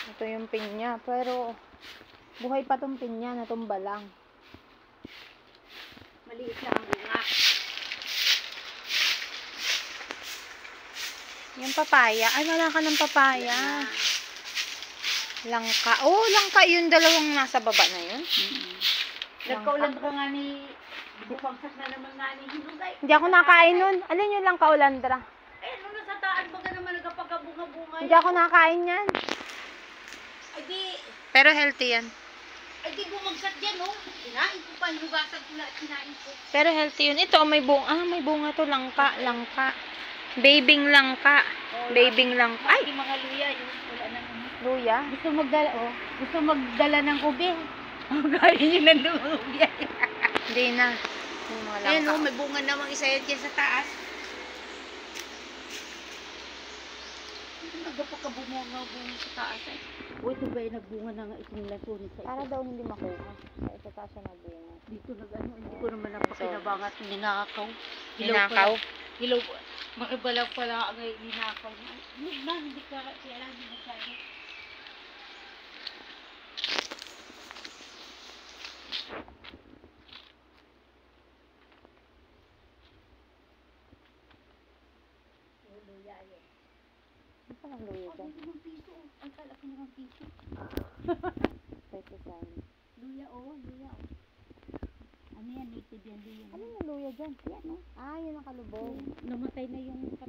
Ito yung pinya, pero buhay pa tong pinya, natumba lang. Maliit lang ang bunga. Yung papaya, ay wala ka ng papaya. Langka. Oh, langka yung dalawang nasa baba na yun. Nagkaulan ka nga ni bupangsak na naman nga ni Hinugay. Hindi ako nakain nun. Alin yung langka Olandra? Eh, nung nasa taan baga naman nagkapagkabunga-bunga. Hindi ako nakain yan. Ay di, Pero healthy yan. bumagsak dyan, oh. Kinain ko pa, hinugasan ko lahat, kinain ko. Pero healthy yun. Ito, may bunga. Ah, may bunga to. Langka. Langka. Babing langka. Babing langka. Ay! Yung mga luya, yung wala na naman. Luya. Gusto magdala ng ube. Gaya nyo ng luya. Hindi na. Yung mga langka. Ayun, oh, may bunga namang isa yan dyan sa taas. Nagpakabunga sa taas eh. O ito ba yung nagbunga na nga itong lason sa Para daw hindi makuha. Sa isa pa siya na bunga. dito hindi ko naman napakinabangat ninakaw. Ninakaw? Hilaw, makibalang pala ang ninakaw. Hindi ka kasi alam mo masyado. Luya yun. Ano pa ng luya dyan? 5 piso. Ang kalaki naman piso. Peso sign. Luya, oh, luya. Ano yan, native yan, luya. Ano yung luya dyan? Yan, no? Ah, yun ang kalubog. Namatay na yung katawan.